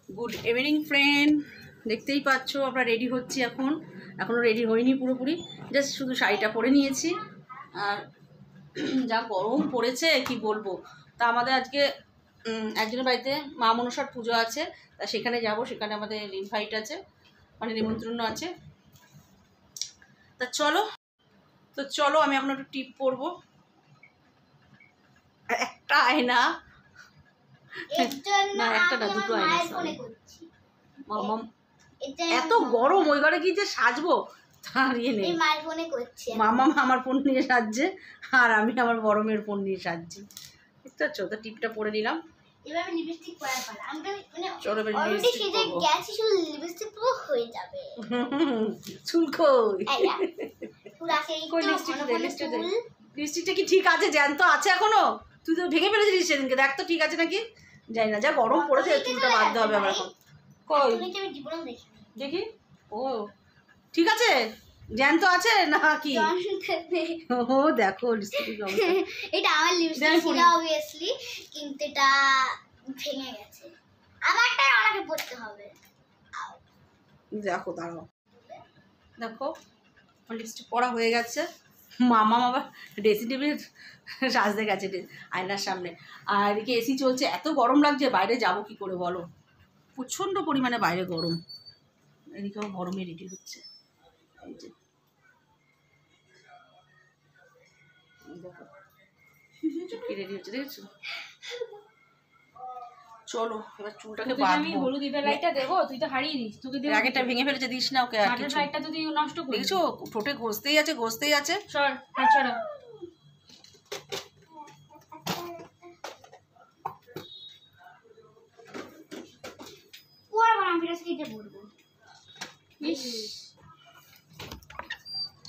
Good evening friend, দেখতেই পাচ্ছ আমরা রেডি হচ্ছি। এখনও রেডি হইনি পুরোপুরি, জাস্ট শুধু শাড়িটা পরে নিয়েছি। আর যা গরম পড়েছে কি বলবো। তা আমাদের আজকে একজনের বাড়িতে মা মনসার পুজো আছে, তা সেখানে যাব। সেখানে আমাদের ইনভাইট আছে, মানে নিমন্ত্রণ আছে। তা চলো আমি এখন একটু টিপ পরবো। একটা আয়না না, একটা না, দুটো আয়না। মামা এত গরম, ওই ঘরে কি যে সাজবো তার ইয়ে নেই। মামা আমার ফোন নিয়ে সাজছে, আর আমি আমার বড় মেয়ের ফোন নিয়ে সাজছি। বুঝতে পারছো? তো টিপটা পরে নিলাম। চলো লিপস্টিকটা কি ঠিক আছে? জ্যান্ত আছে এখনো? তুই তো ভেঙে ফেলেছিস সেদিনকে, দেখ তো ঠিক আছে নাকি। জানি না, যা গরম পড়েছে চুলটা বাঁধতে হবে আমার এখন। কই দেখি। ও ঠিক আছে, জ্যান্ত আছে না কি? ও দেখো লিপস্টিক এটা আমার লিপস্টিক ছিল অবভিয়াসলি, কিন্তু এটা ভেঙে গেছে। আমারটা আমাকে পড়তে হবে। দেখো দাঁড়াও, দেখো লিপস্টিক পরা হয়ে গেছে। মামা আবার ড্রেসিং টেবিল সাজতে গেছে আয়নার সামনে। আর এদিকে এসি চলছে, এত গরম লাগছে, বাইরে যাব কি করে বলো? প্রচণ্ড পরিমাণে বাইরে গরম। এদিকেও গরমে রেডি হচ্ছে। এই যে দেখো রেডি হচ্ছে, দেখেছো? চলো এবার চুলটাকে আমি হলুদ লাইটটা দেবো, তুই তো হারিয়ে দিস। তোকে দেব, আগেরটা ভেঙে ফেলেছে, দিস না ওকে। আর কিছু লাইটটা তো তুই নষ্ট করিস। দেখছো ঠোঁটে ঘষতেই আছে। সর হাত ছড়া।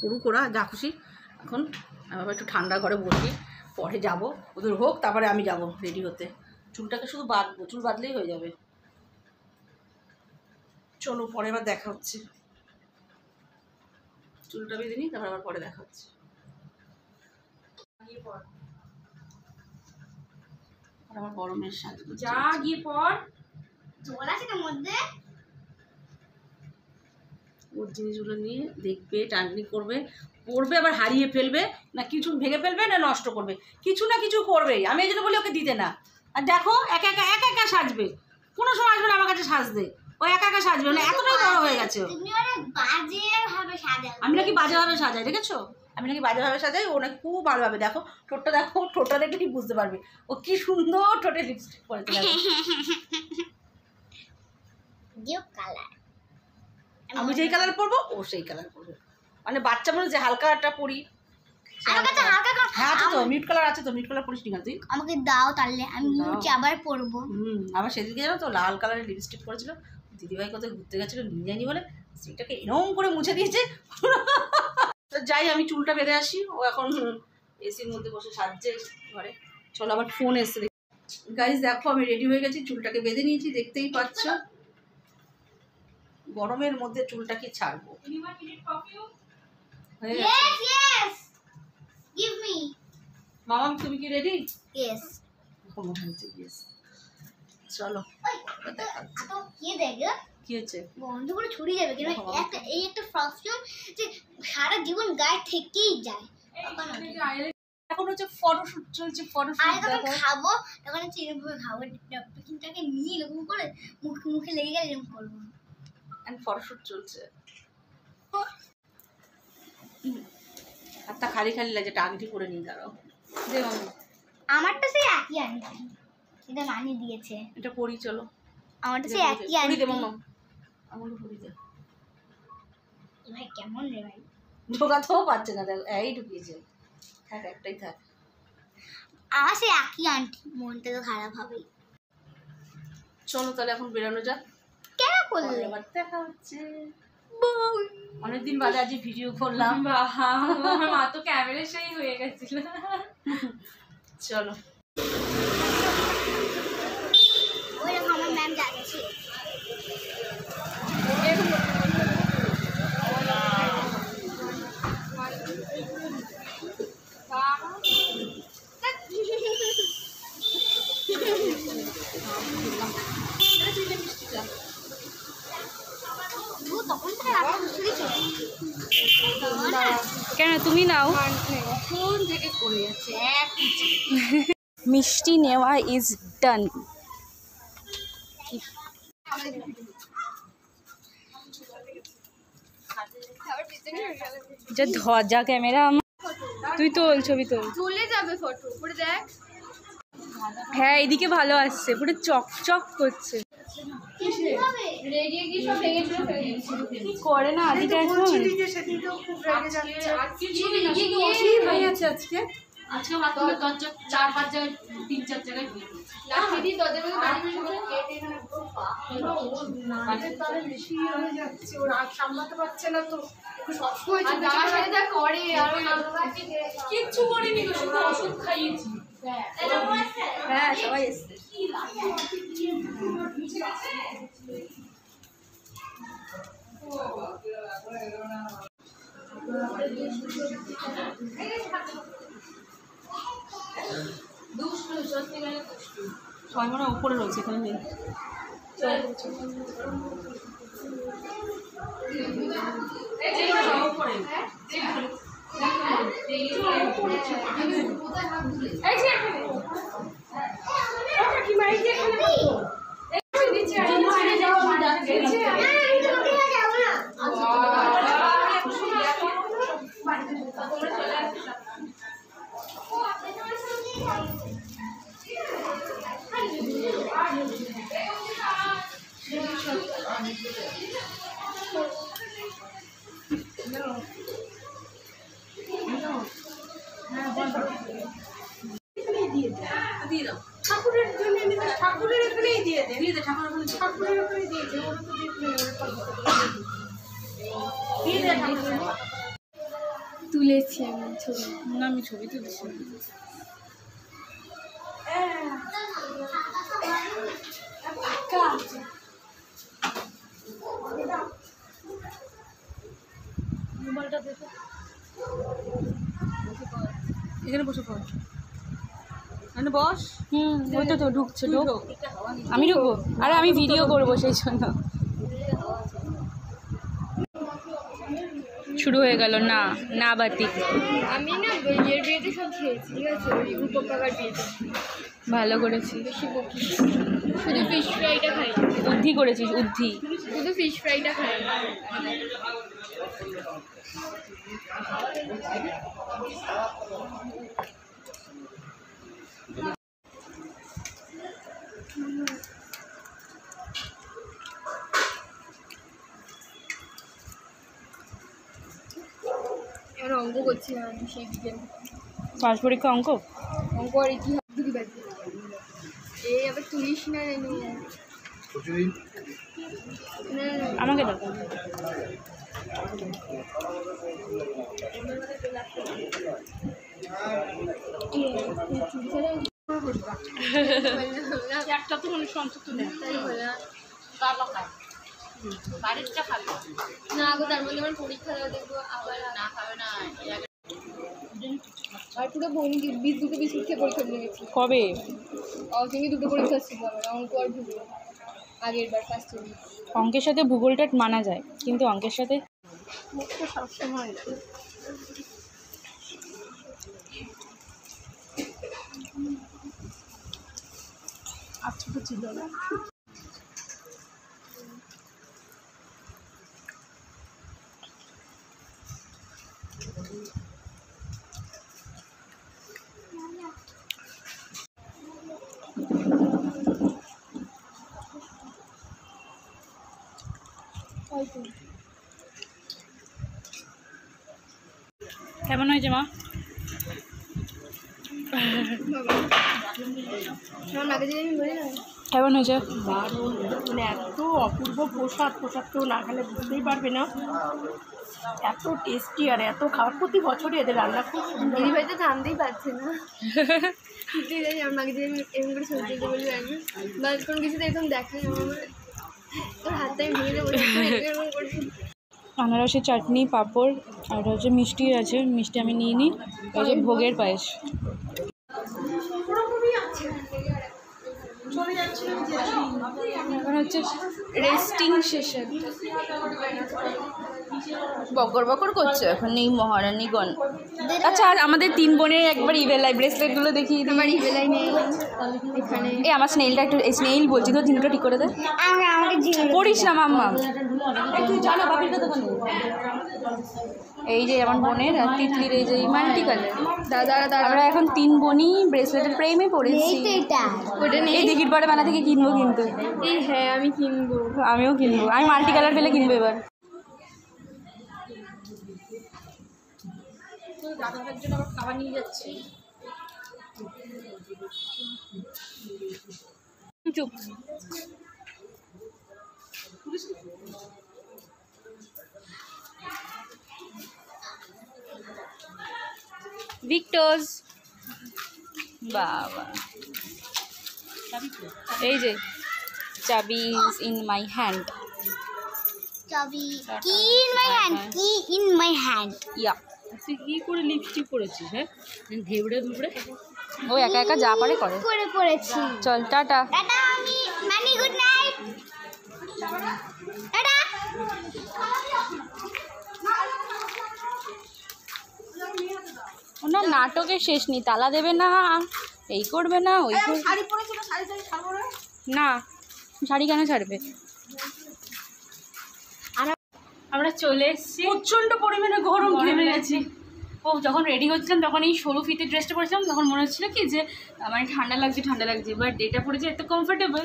করু করা যা খুশি। এখন আমি একটু ঠান্ডা ঘরে বসি, পরে যাব। ওদের হোক, তারপরে আমি যাব রেডি হতে। চুলটাকে শুধু বাঁধবো, চুল বাঁধলেই হয়ে যাবে। চলো পরে আবার দেখা হচ্ছে। চুলটা বেঁধে নিই, তারপর আবার পরে দেখা হচ্ছে। আমার গরমের সাথে যা গিয়ে পর জল আছে তার মধ্যে। ওর জিনিসগুলো নিয়ে দেখবে, টাননি করবে, পড়বে, আবার হারিয়ে ফেলবে, না কিছু ভেঙে ফেলবে, না নষ্ট করবে, কিছু না কিছু করবেই। আমি এই জন্য বলি ওকে দিতে না। আর দেখো একা একা সাজবে, কোনো সময় আসবে না আমার কাছে সাজতে। ও একা সাজবে না, এতটাই বড় হয়ে গেছে। আমি নাকি বাজেভাবে সাজাই, দেখেছো? আমি নাকি বাজেভাবে সাজাই, ও নাকি খুব ভালোভাবে। দেখো ঠোঁটটা দেখে ঠিক বুঝতে পারবে ও কি সুন্দর ঠোঁটে লিপস্টিক পরেছে। আমি যেই কালার পরবো ও সেই কালার পরবে, মানে বাচ্চা মানুষ যে হালকাটা পরি। হ্যাঁ আছে তো, মিড কালার আছে তো, মিড কালার পরিস না তুই? আমাকে দাও তাহলে, আমি মুছে আবার পরবো। আবার সেদিকে জানো তো লাল কালারের লিপস্টিক পরেছিল, দিদিভাই কোথায় ঘুরতে গেছিলো নিয়ে যায়নি বলে, সেটাকে এরকম করে মুছে দিয়েছে। তো যাই, আমি চুলটা বেঁধে আসি। ও এখন এসির মধ্যে বসে সাজছে ঘরে। চলো আবার ফোন এসছে। গাইজ দেখো আমি রেডি হয়ে গেছি, চুলটাকে বেঁধে নিয়েছি, দেখতেই পাচ্ছ। গরমের মধ্যে চুলটা কি ছাড়বো। মামা তুমি কি রেডি? চলো কি হচ্ছে, বন্ধ করে ছড়িয়ে যাবে। কিন্তু এই একটা প্রবলেম যে সারা জীবন গায়ে থেকেই যায়। এখন হচ্ছে ফটোশুট চলছে, ফটোশুট দেখো। খাবো তখন হচ্ছে এরকম খাবো, ডাবটাকে নিয়ে এরকম করে মুখে লেগে গেলে এরকম করবো। এন্ড ফটোশুট চলছে। হাতটা খালি লাগে, টাকটি করে নিয়ে দাঁড়াও। আমারটা সেই একই আনটি, এটা নানি দিয়েছে। এটা পরি, চলো আমারটা সেই একই আনটি। দেবো মাম, আমার পরি দে। ভাই কেমন রে ভাই, ঢোকাতেও পারছে না, দেখো এই ঢুকিয়েছে। থাক একটাই থাক। আমার সেই একই আন্টি, মনটা তো খারাপ হবেই। চলো তাহলে এখন বেরোনো যাক। কেন করলে? এবার দেখা হচ্ছে। অনেকদিন বাদে আজ ভিডিও করলাম। আমার মা তো ক্যামেরা সেই হয়ে গেছিল। চলো ওই রকম আমার ম্যাম যাচ্ছে। তুমি নাও। ফোন থেকে করে যাচ্ছে এক মিষ্টি নেওয়া ইজ ডান। যা ধজা ক্যামেরা আমার। তুই তোল, ছবি তোল। চলে যাবে ফটো উপরে দেখ। হ্যাঁ এদিকে ভালো আসছে, পুরো চকচক করছে। রেডিয়ে কি সব ভেঙে কি করে না আদিটা এখন? আজকে বাথরুমে দরজা 4-5 জায়গায় 3-4 জায়গায় দিয়ে দিয়েছে। লাঠি দিয়ে দরজা কেটে কিচ্ছু করিনি গো, শুধু ওষুধ খাইয়েছি। হ্যাঁ সবাই এসছে। সবাই মনে হয় উপরে রয়েছে, এখানে নেই। ঠাকুরের জন্য ঠাকুরের এখানেই দিয়ে দে, দিয়ে দে ঠাকুরের ওখানে দিয়ে দে, ওরা তো দিয়ে দে তুলেছি আমি ছবি। না আমি ছবি তুলছি। এখানে বসে পড়, এখানে বস। ওই তো ঢুকছে, ঢুক। আমি ঢুকবো? আরে আমি ভিডিও করবো সেই জন্য। শুরু হয়ে গেল না না বাতিক। আমি না বইয়ের বিয়েতে সব খেয়েছি, ঠিক আছে? ওই উপকার বিয়েতে ভালো করেছিস। বেশি বকি, শুধু ফিশ ফ্রাইটা খাই, উদ্ধি করেছিস, উদ্ধি। শুধু ফিশ ফ্রাইটা খাই। এবার অঙ্ক করছিলাম আমি সেই বিকেল। পাস পরীক্ষা অঙ্ক? অঙ্ক আর ইতিহাস দুই বাজে। এই আবার তুলিস না রেনু। না না আমাকে দাও। একটা তো মানুষ অন্তত নেই, বাড়িরটা খাবে না গো, তার মধ্যে আমার পরীক্ষা দেখবো আবার না খাবে না। আর পুরো বমি দুটো বিস্কুট খেয়ে পরীক্ষা দিয়ে গেছি। কবে? অঙ্কে দুটো পরীক্ষা ছিল আমার, অঙ্ক আর ভূগোল। আগের বার ফার্স্ট হলি। অঙ্কের সাথে ভূগোলটা মানা যায়, কিন্তু অঙ্কের সাথে মুখটা সবসময় আচ্ছা তো ছিল না। কেমন হয়েছে মা? কেমন হয়েছে? দারুণ, মানে এত অপূর্ব প্রসাদ, প্রসাদ কেউ না খেলে বুঝতেই পারবে না। এত টেস্টি আর এত খাবার, প্রতি বছরই এদের রান্না খুব সুন্দর। দিদি ভাই তো জানতেই পারছে না। ঠিক আছে, আমার মাকে যদি এরকম করে ছবি তুলতে বলবি একবার, বা কোনো কিছুতে এরকম দেখাই আমার তোর হাতটাই ভেঙে দেবো এরকম করে। আনারসের চাটনি, পাঁপড়, আর হচ্ছে মিষ্টি আছে। মিষ্টি আমি নিয়ে নিই। ওই যে ভোগের পায়েস। এখন হচ্ছে রেস্টিং সেশন। বকর বকর করছে এখন এই মহারানীগণ। আচ্ছা আর আমাদের 3 বোনের একবার ইভেলাই ব্রেসলেটগুলো দেখিয়ে দিই। আমার ইবেলাই নেই এখানে। এই আমার স্নেইলটা একটু স্নেইল বলছি তো, জিনুটা ঠিক করে দে। পড়িস না মাম্মা। এই যে আমার বোনের আর তিতলির এই যে মাল্টি কালার। দাদা আমরা এখন 3 বোনই ব্রেসলেটের প্রেমে পড়েছি। ওটা নেই। এই দেখির পরে বানা থেকে কিনবো কিন্তু। এই হ্যাঁ আমি কিনবো। আমিও কিনবো, আমি মাল্টি কালার পেলে কিনবো এবার। দাদার জন্য আবার খাবার নিয়ে যাচ্ছি। চুপ। ভিক্টোজ বাবা, এই যে চাবি in my hand. Chabi, key in my hand, key in my hand. ইয়া তুই কি করে লিপস্টিক পরেছিস? হ্যাঁ ধেবড়ে ধুবড়ে ও একা একা যা পারে করে। করে পড়েছি। চল টাটা। টাটা আমি মানি গুড নাইট। টাটা। ওনার নাটকের শেষ নেই, তালা দেবে না, এই করবে না, ওই করবে শাড়ি পরেছিল, শাড়ি ছাড়বো না। না। শাড়ি কেন ছাড়বে? আমরা চলে এসেছি, প্রচন্ড পরিমাণে গরম, ঘেমে গেছি। ও যখন রেডি হচ্ছিলাম তখন এই সরু ফিতে ড্রেসটা পরেছিলাম, তখন মনে হচ্ছিল কি যে মানে ঠান্ডা লাগছে, বাট এটা পরেছে এত কমফোর্টেবল।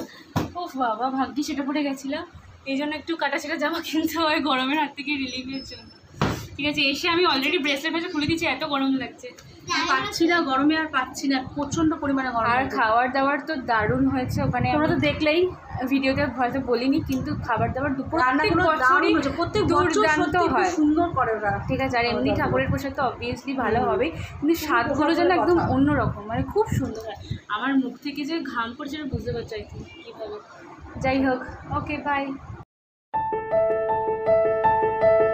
ও বাবা ভাগ্যি সেটা পরে গেছিলাম, এই জন্য একটু কাটাছেটা জামা কিনতে হয় গরমের হাত থেকে রিলিফের জন্য। ঠিক আছে, এসে আমি অলরেডি ব্রেসলেট ফেসে খুলে দিচ্ছি, এত গরম লাগছে। পাচ্ছি না গরমে, আর পাচ্ছি না, প্রচন্ড পরিমাণে গরম। আর খাবার দাবার তো দারুণ হয়েছে ওখানে, তোমরা তো দেখলেই ভিডিওতে হয়তো বলিনি, কিন্তু খাবার দাবার দুপুর রান্নাগুলো দারুণ হয়েছে, প্রত্যেক দুর্দান্ত হয়। সুন্দর করে ওরা। ঠিক আছে, আর এমনি ঠাকুরের প্রসাদ তো অবভিয়াসলি ভালো হবে, কিন্তু স্বাদগুলো যেন একদম অন্যরকম, মানে খুব সুন্দর হয়। আমার মুখ থেকে যে ঘাম পড়ছে বুঝতে পারছি কীভাবে। যাই হোক, ওকে বাই।